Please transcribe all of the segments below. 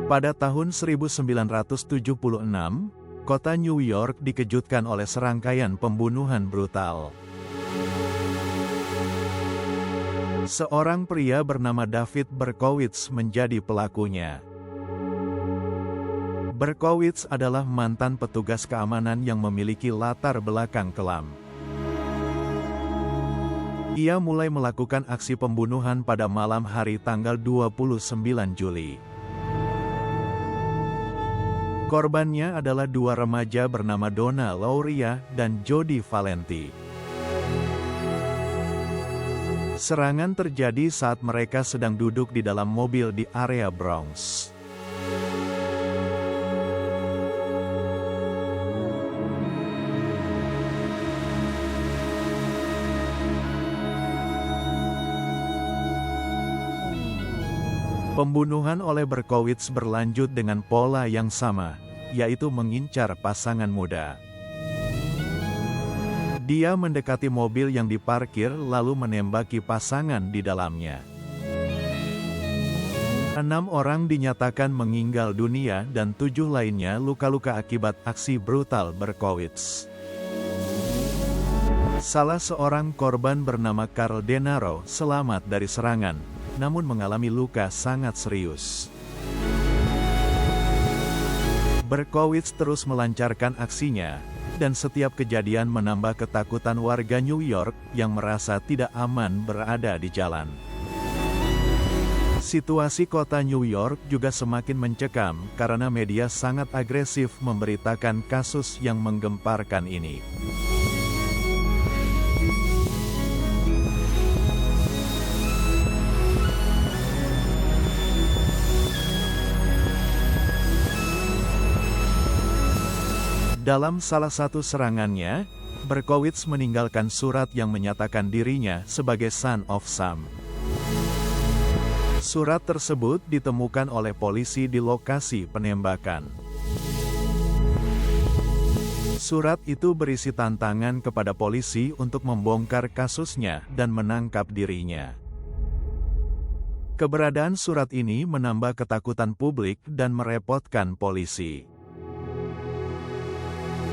Pada tahun 1976, kota New York dikejutkan oleh serangkaian pembunuhan brutal. Seorang pria bernama David Berkowitz menjadi pelakunya. Berkowitz adalah mantan petugas keamanan yang memiliki latar belakang kelam. Ia mulai melakukan aksi pembunuhan pada malam hari tanggal 29 Juli. Korbannya adalah dua remaja bernama Donna Lauria dan Jody Valenti. Serangan terjadi saat mereka sedang duduk di dalam mobil di area Bronx. Pembunuhan oleh Berkowitz berlanjut dengan pola yang sama, yaitu mengincar pasangan muda. Dia mendekati mobil yang diparkir lalu menembaki pasangan di dalamnya. 6 orang dinyatakan meninggal dunia dan 7 lainnya luka-luka akibat aksi brutal Berkowitz. Salah seorang korban bernama Carl Denaro selamat dari serangan, namun mengalami luka sangat serius. Berkowitz terus melancarkan aksinya, dan setiap kejadian menambah ketakutan warga New York yang merasa tidak aman berada di jalan. Situasi kota New York juga semakin mencekam karena media sangat agresif memberitakan kasus yang menggemparkan ini. Dalam salah satu serangannya, Berkowitz meninggalkan surat yang menyatakan dirinya sebagai Son of Sam. Surat tersebut ditemukan oleh polisi di lokasi penembakan. Surat itu berisi tantangan kepada polisi untuk membongkar kasusnya dan menangkap dirinya. Keberadaan surat ini menambah ketakutan publik dan merepotkan polisi.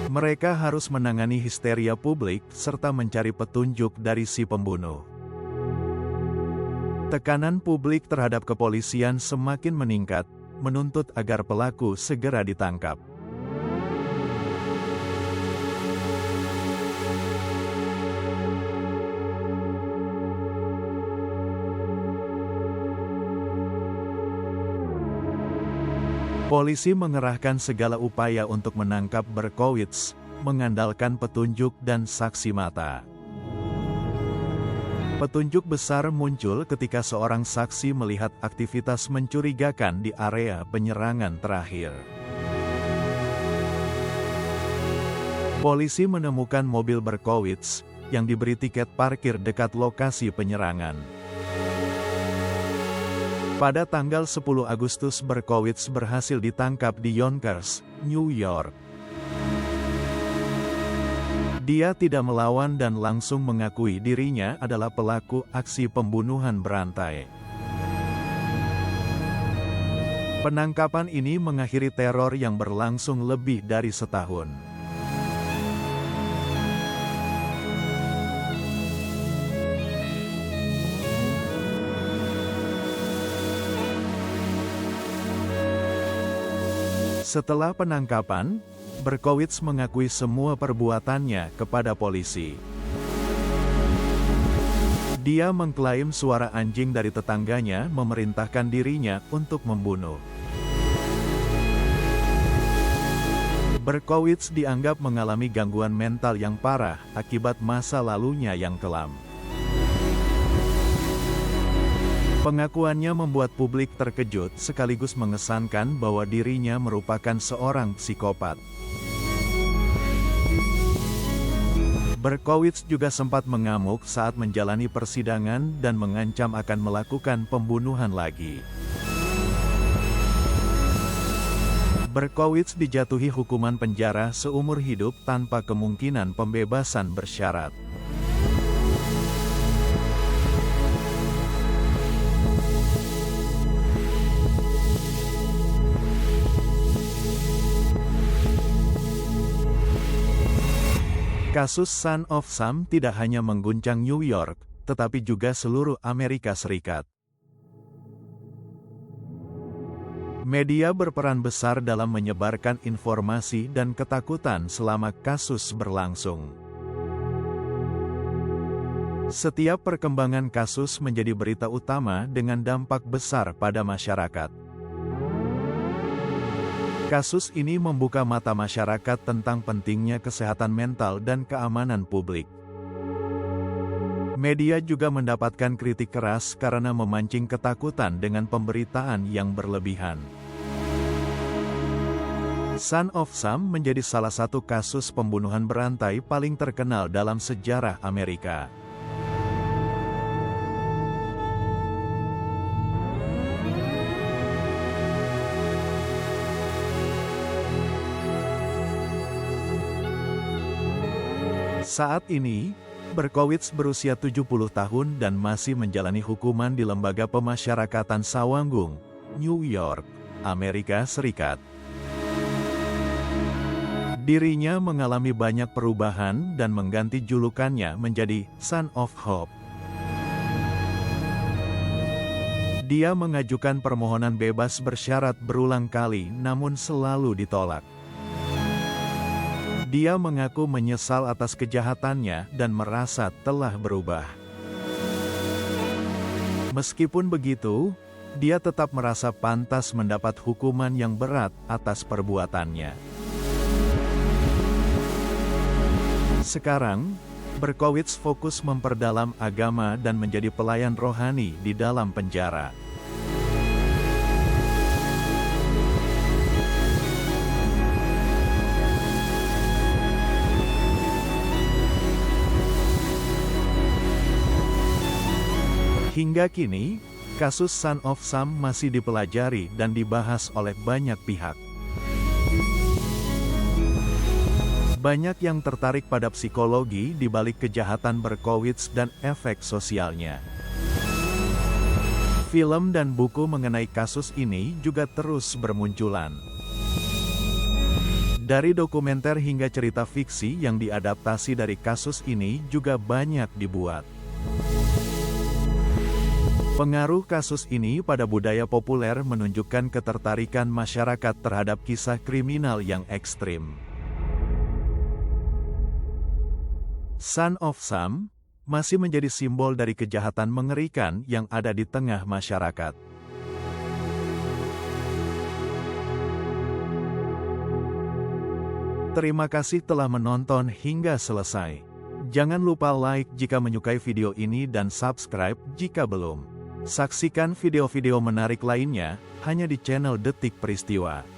Mereka harus menangani histeria publik serta mencari petunjuk dari si pembunuh. Tekanan publik terhadap kepolisian semakin meningkat, menuntut agar pelaku segera ditangkap. Polisi mengerahkan segala upaya untuk menangkap Berkowitz, mengandalkan petunjuk dan saksi mata. Petunjuk besar muncul ketika seorang saksi melihat aktivitas mencurigakan di area penyerangan terakhir. Polisi menemukan mobil Berkowitz yang diberi tiket parkir dekat lokasi penyerangan. Pada tanggal 10 Agustus Berkowitz berhasil ditangkap di Yonkers, New York. Dia tidak melawan dan langsung mengakui dirinya adalah pelaku aksi pembunuhan berantai. Penangkapan ini mengakhiri teror yang berlangsung lebih dari setahun. Setelah penangkapan, Berkowitz mengakui semua perbuatannya kepada polisi. Dia mengklaim suara anjing dari tetangganya memerintahkan dirinya untuk membunuh. Berkowitz dianggap mengalami gangguan mental yang parah akibat masa lalunya yang kelam. Pengakuannya membuat publik terkejut sekaligus mengesankan bahwa dirinya merupakan seorang psikopat. Berkowitz juga sempat mengamuk saat menjalani persidangan dan mengancam akan melakukan pembunuhan lagi. Berkowitz dijatuhi hukuman penjara seumur hidup tanpa kemungkinan pembebasan bersyarat. Kasus Son of Sam tidak hanya mengguncang New York, tetapi juga seluruh Amerika Serikat. Media berperan besar dalam menyebarkan informasi dan ketakutan selama kasus berlangsung. Setiap perkembangan kasus menjadi berita utama dengan dampak besar pada masyarakat. Kasus ini membuka mata masyarakat tentang pentingnya kesehatan mental dan keamanan publik. Media juga mendapatkan kritik keras karena memancing ketakutan dengan pemberitaan yang berlebihan. Son of Sam menjadi salah satu kasus pembunuhan berantai paling terkenal dalam sejarah Amerika. Saat ini, Berkowitz berusia 70 tahun dan masih menjalani hukuman di Lembaga Pemasyarakatan Sawanggung, New York, Amerika Serikat. Dirinya mengalami banyak perubahan dan mengganti julukannya menjadi Son of Hope. Dia mengajukan permohonan bebas bersyarat berulang kali namun selalu ditolak. Dia mengaku menyesal atas kejahatannya dan merasa telah berubah. Meskipun begitu, dia tetap merasa pantas mendapat hukuman yang berat atas perbuatannya. Sekarang, Berkowitz fokus memperdalam agama dan menjadi pelayan rohani di dalam penjara. Hingga kini, kasus Son of Sam masih dipelajari dan dibahas oleh banyak pihak. Banyak yang tertarik pada psikologi di balik kejahatan Berkowitz dan efek sosialnya. Film dan buku mengenai kasus ini juga terus bermunculan. Dari dokumenter hingga cerita fiksi yang diadaptasi dari kasus ini juga banyak dibuat. Pengaruh kasus ini pada budaya populer menunjukkan ketertarikan masyarakat terhadap kisah kriminal yang ekstrim. Son of Sam masih menjadi simbol dari kejahatan mengerikan yang ada di tengah masyarakat. Terima kasih telah menonton hingga selesai. Jangan lupa like jika menyukai video ini dan subscribe jika belum. Saksikan video-video menarik lainnya hanya di channel Detik Peristiwa.